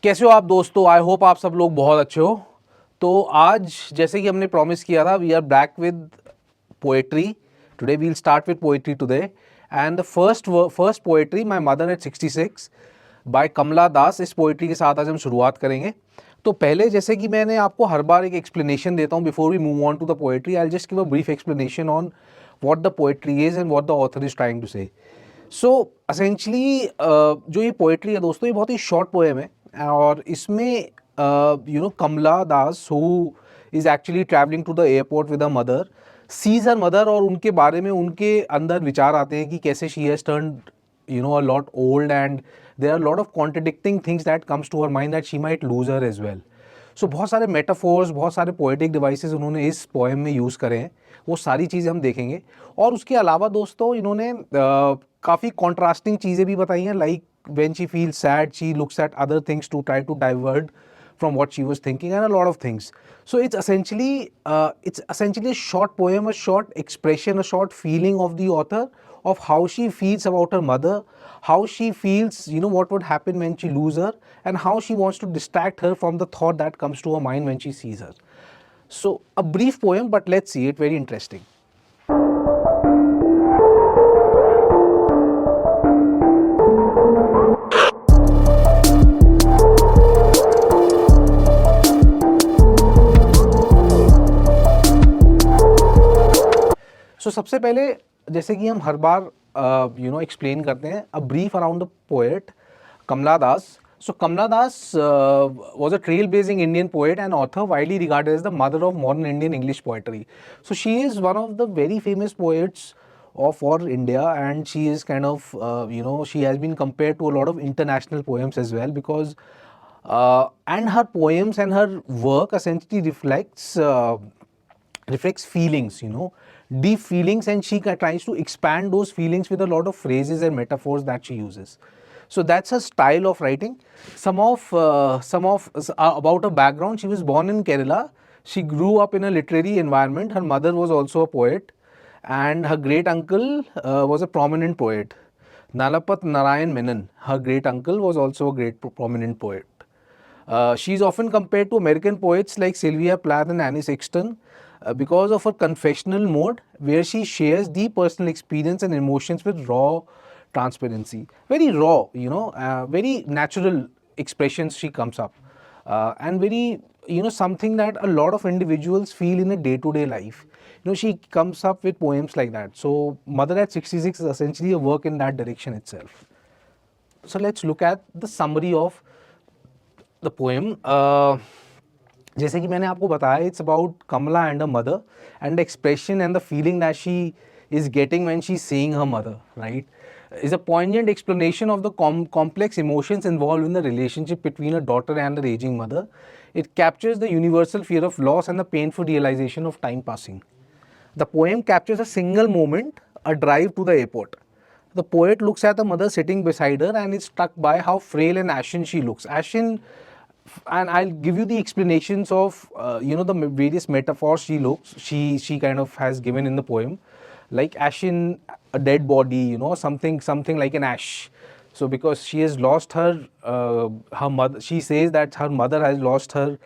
कैसे हो आप दोस्तों? आई होप आप सब लोग बहुत अच्छे हो। तो आज जैसे कि हमने प्रॉमिस किया था, we are back with poetry. Today we will start with poetry today, and the first poetry my mother at 66 by Kamala Das. इस पोएट्री के साथ आज हम शुरुआत करेंगे। तो पहले, जैसे कि मैंने आपको हर बार एक एक्सप्लेनेशन देता हूँ before we move on to the poetry, I will just give a brief explanation on what the poetry is and what the author is trying to say. So essentially जो ये पोएट्री है दोस्तों, ये बहुत ही short poem है, और इसमें Kamala Das who is actually travelling to the airport with a mother, sees her mother, और उनके बारे में उनके अंदर विचार आते हैं कि कैसे she has turned a lot old, and there are a lot of contradicting things that comes to her mind that she might lose her as well. सो बहुत सारे मेटाफोर्स, बहुत सारे पोएटिक डिवाइसेस उन्होंने इस पोएम में यूज़ करे हैं, वो सारी चीज़ें हम देखेंगे। और उसके अलावा दोस्तों इन्होंने काफ़ी कॉन्ट्रास्टिंग चीज़ें भी बताई हैं, like when she feel sad she looks at other things to try to divert from what she was thinking, and a lot of things. So it's essentially a short poem, a short expression, a short feeling of the author of how she feels about her mother, how she feels, what would happen when she lose her, and how she wants to distract her from the thought that comes to her mind when she sees her. So a brief poem, but let's see it, very interesting. सो सबसे पहले, जैसे कि हम हर बार explain करते हैं, a brief around the poet Kamala Das. So Kamala Das was a trailblazing Indian poet and author, widely regarded as the mother of modern Indian English poetry. So she is one of the very famous poets of our India, and she is kind of she has been compared to a lot of international poems as well, because and her poems and her work essentially reflects feelings, deep feelings, and she tries to expand those feelings with a lot of phrases and metaphors that she uses. So that's her style of writing. About her background: she was born in Kerala. She grew up in a literary environment. Her mother was also a poet, and her great uncle was a prominent poet. Nalapat Narayan Menon, her great uncle, was also a great prominent poet. She is often compared to American poets like Sylvia Plath and Annie Sexton because of her confessional mode, where she shares deep personal experience and emotions with raw transparency. Very raw, very natural expressions she comes up, and very, something that a lot of individuals feel in a day-to-day life. She comes up with poems like that. So Mother at 66 is essentially a work in that direction itself. So let's look at the summary of the poem. जैसे कि मैंने आपको बताया, it's about Kamala and a mother, and the expression and the feeling that she is getting when she's seeing her mother, right, is a poignant explanation of the complex emotions involved in the relationship between a daughter and her aging mother. It captures the universal fear of loss and the painful realization of time passing. The poem captures a single moment, a drive to the airport. The poet looks at the mother sitting beside her and is struck by how frail and ashen she looks. Ashen, and I'll give you the explanations of the various metaphors she kind of has given in the poem, like ashen, a dead body, something like an ash. So because she has lost her mother, she says that her mother has lost her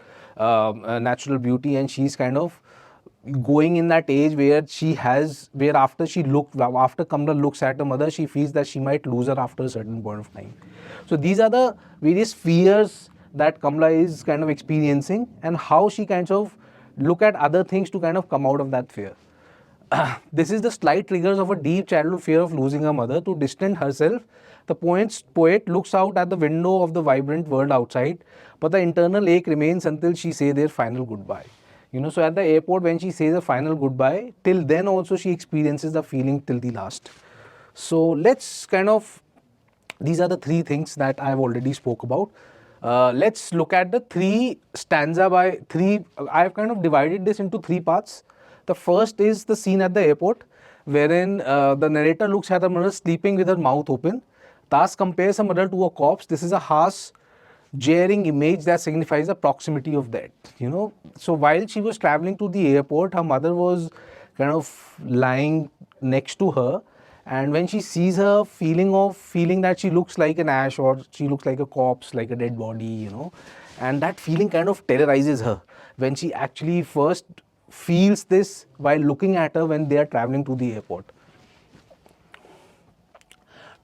natural beauty, and she's kind of going in that age where after Kamala looks at her mother, she feels that she might lose her after a certain point of time. So these are the various fears that Kamala is kind of experiencing, and how she kind of look at other things to kind of come out of that fear. This is the slight triggers of a deep childhood fear of losing her mother. To distance herself, the poet looks out at the window of the vibrant world outside, but the internal ache remains until she says their final goodbye. So at the airport, when she says a final goodbye, till then also she experiences the feeling till the last. So let's kind of, these are the three things that I've already spoke about. Let's look at the three stanza by three. I've kind of divided this into three parts. The first is the scene at the airport, wherein the narrator looks at her mother sleeping with her mouth open. Thus compares her mother to a corpse. This is a harsh, jeering image that signifies the proximity of death. So while she was traveling to the airport, her mother was kind of lying next to her, And when she sees her, feeling that she looks like an ash, or she looks like a corpse, like a dead body, and that feeling kind of terrorizes her when she actually first feels this while looking at her when they are traveling to the airport.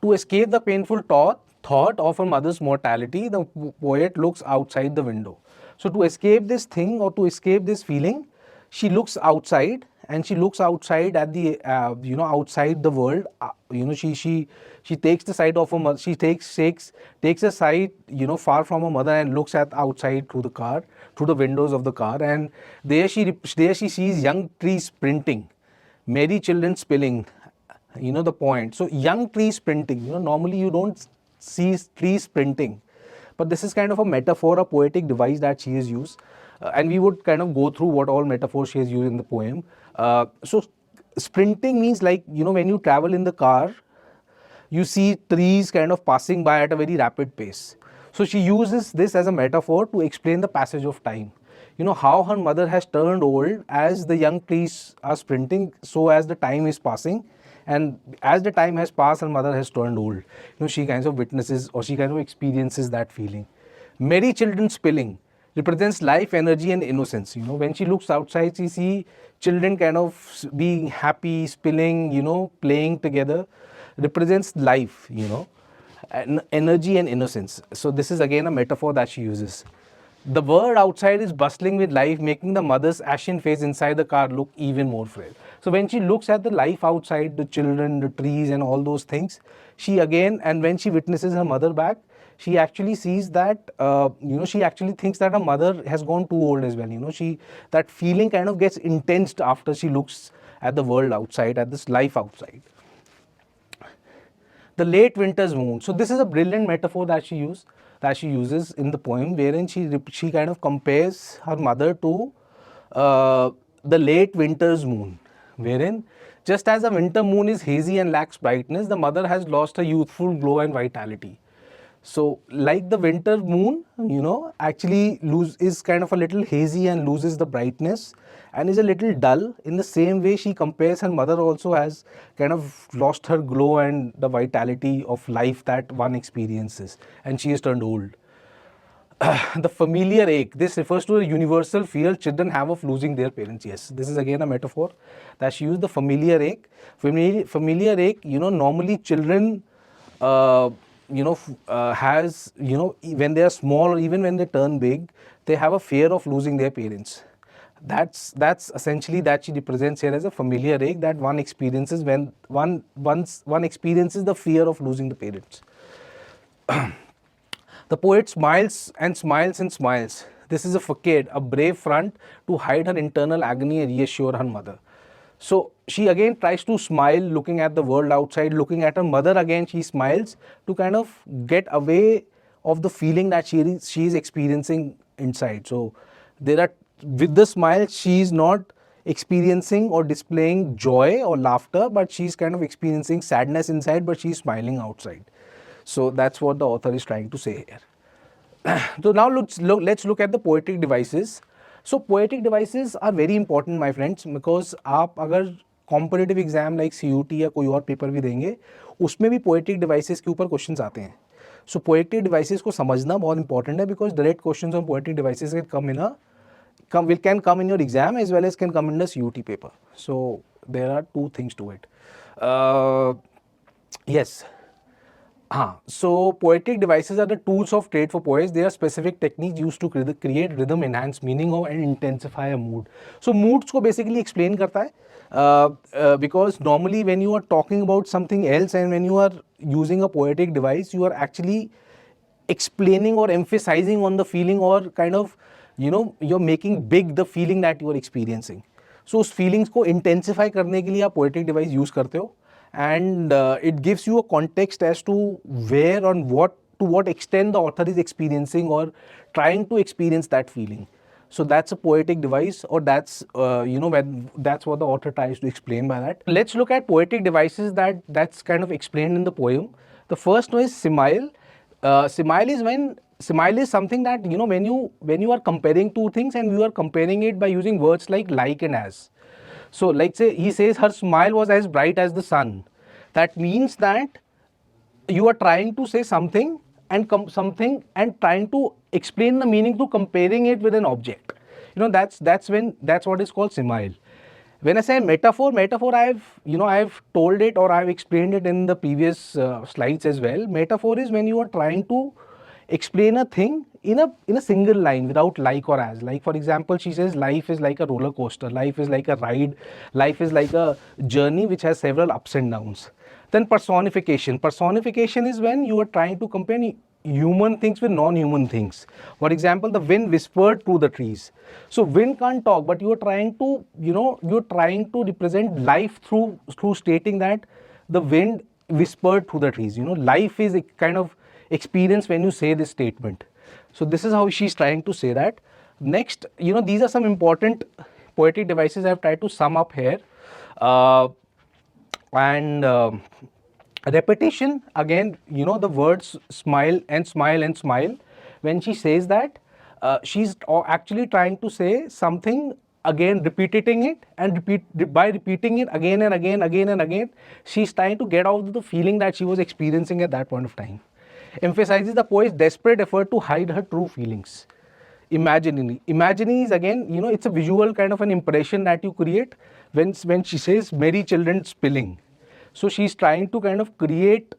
To escape the painful thought of her mother's mortality, the poet looks outside the window. So to escape this thing, or to escape this feeling, she looks outside, and she looks outside at the outside the world. She takes the side of her mother. She takes a side far from her mother, and looks at outside through the windows of the car, and there she sees young trees sprinting, merry children spilling, the point. So young tree sprinting, normally you don't see trees sprinting, but this is kind of a metaphor, a poetic device that she has used. And we would kind of go through what all metaphors she has used in the poem. So sprinting means, like, when you travel in the car, you see trees kind of passing by at a very rapid pace. So she uses this as a metaphor to explain the passage of time. How her mother has turned old as the young trees are sprinting, so as the time is passing. And as the time has passed, her mother has turned old. She kind of witnesses, or she kind of experiences that feeling. Merry children spilling represents life, energy, and innocence. When she looks outside, she sees children kind of being happy, spilling, playing together, represents life, and energy and innocence. So this is again a metaphor that she uses. The world outside is bustling with life, making the mother's ashen face inside the car look even more frail. So when she looks at the life outside, the children, the trees, and all those things, and when she witnesses her mother back, she actually sees that, she actually thinks that her mother has gone too old as well. That feeling kind of gets intense after she looks at the world outside, at this life outside. The late winter's moon. So this is a brilliant metaphor that she uses in the poem, wherein she kind of compares her mother to the late winter's moon, wherein just as a winter moon is hazy and lacks brightness, the mother has lost her youthful glow and vitality. So like the winter moon, actually is kind of a little hazy and loses the brightness and is a little dull. In the same way, she compares her mother also has kind of lost her glow and the vitality of life that one experiences, and she has turned old. The familiar ache. This refers to a universal fear children have of losing their parents. Yes, this is again a metaphor that she used, the familiar ache. Familiar ache, normally children has, when they are small, or even when they turn big, they have a fear of losing their parents. That's essentially that she represents here as a familiar ache that one experiences when one experiences the fear of losing the parents. The poet smiles and smiles and smiles. This is a facade, a brave front to hide her internal agony and reassure her mother. So she again tries to smile, looking at the world outside, looking at her mother again. She smiles to kind of get away of the feeling that she is experiencing inside. So with the smile, she is not experiencing or displaying joy or laughter, but she's kind of experiencing sadness inside, but she's smiling outside. So that's what the author is trying to say here. So now let's look at the poetic devices. So poetic devices are very important, my friends, because आप अगर competitive exam like CUT या कोई और paper भी देंगे, उसमें भी poetic devices के ऊपर क्वेश्चंस आते हैं. सो पोएटिक डिवाइसेस को समझना बहुत इंपॉर्टेंट है, because direct questions on poetic devices can come in your exam as well as can come in the CUT paper. So there are two things to it. Yes. So poetic devices are the tools of trade for poets. They are specific techniques used to create rhythm, enhance meaning, and intensify a mood. So moods को basically explain करता है, because normally when you are talking about something else and when you are using a poetic device, you are actually explaining or emphasizing on the feeling, or kind of you're making big the feeling that you are experiencing. So उस feelings को intensify करने के लिए आप poetic device use करते हो. And it gives you a context as to where and to what extent the author is experiencing or trying to experience that feeling. So that's a poetic device, or that's that's what the author tries to explain by that. Let's look at poetic devices that's kind of explained in the poem. The first one is simile. Simile is something that when you are comparing two things, and you are comparing it by using words like and as. So like say he says her smile was as bright as the sun. That means that you are trying to say something and trying to explain the meaning through comparing it with an object. That's what is called simile. When I say metaphor, I've told it or I've explained it in the previous slides as well. Metaphor is when you are trying to explain a thing in a single line without like or as. Like for example, she says life is like a roller coaster, life is like a ride, life is like a journey which has several ups and downs. Then personification. Personification is when you are trying to compare human things with non-human things. For example, the wind whispered through the trees. So wind can't talk, but you are trying to, you're trying to represent life through stating that the wind whispered through the trees. Life is a kind of experience when you say this statement. So this is how she's trying to say that. Next, these are some important poetic devices I've tried to sum up here. And repetition, again, the words smile and smile and smile. When she says that, she's actually trying to say something, again repeating it, and by repeating it again and again, she's trying to get out of the feeling that she was experiencing at that point of time. Emphasizes the poet's desperate effort to hide her true feelings. Imaginary is, again, it's a visual kind of an impression that you create when she says merry children spilling. So she's trying to kind of create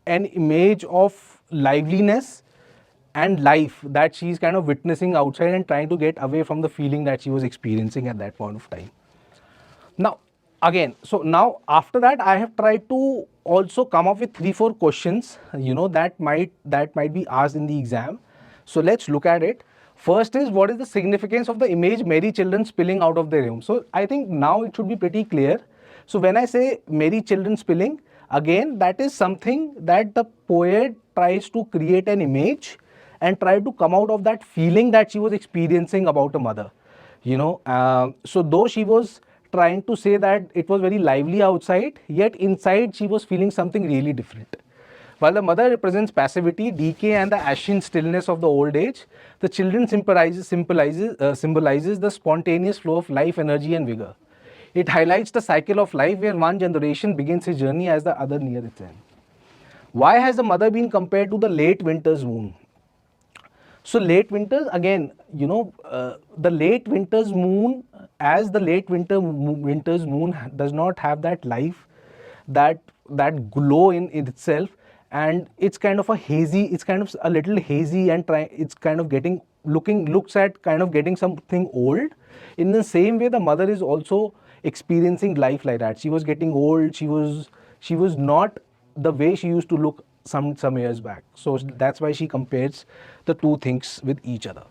an image of liveliness and life that she's kind of witnessing outside and trying to get away from the feeling that she was experiencing at that point of time. Now, again, so now after that, I have tried to also come up with 3-4 questions, that might be asked in the exam. So let's look at it. First is, what is the significance of the image merry children spilling out of their room? So I think now it should be pretty clear. So when I say merry children spilling, again, that is something that the poet tries to create an image and try to come out of that feeling that she was experiencing about a mother. So though she was trying to say that it was very lively outside, yet inside she was feeling something really different. While the mother represents passivity, decay, and the ashen stillness of the old age, the children symbolizes the spontaneous flow of life, energy, and vigor. It highlights the cycle of life where one generation begins its journey as the other near its end. Why has the mother been compared to the late winter's moon? So late winters, again, the late winter's moon, as the winter's moon does not have that life, that glow in itself, and it's kind of a hazy, it's kind of a little hazy, and it's kind of looks at kind of getting something old. In the same way, the mother is also experiencing life like that. She was getting old. She was not the way she used to look some years back. So that's why she compares the two things with each other.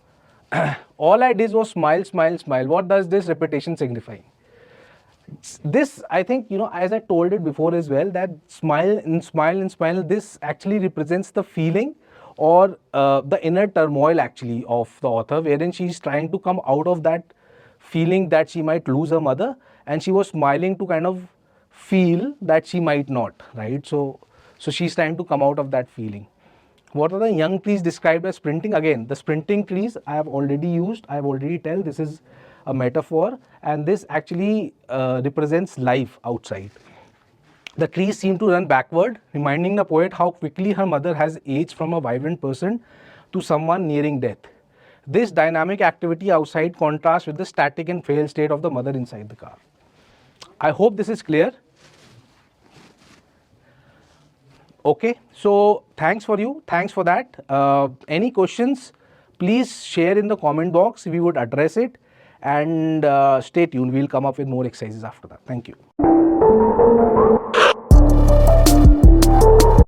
All I did was smile, smile, smile. What does this repetition signify? This, I think, as I told it before as well, that smile and smile and smile, this actually represents the feeling or the inner turmoil actually of the author, wherein she's trying to come out of that feeling that she might lose her mother, and she was smiling to kind of feel that she might not, right? So she's trying to come out of that feeling. What are the young trees described as sprinting? Again, the sprinting trees I have already used. I have already tell this is a metaphor, and this actually represents life outside. The trees seem to run backward, reminding the poet how quickly her mother has aged from a vibrant person to someone nearing death. This dynamic activity outside contrasts with the static and frail state of the mother inside the car. I hope this is clear. Okay, so thanks for that. Any questions, please share in the comment box. We would address it, and stay tuned. We'll come up with more exercises after that. Thank you.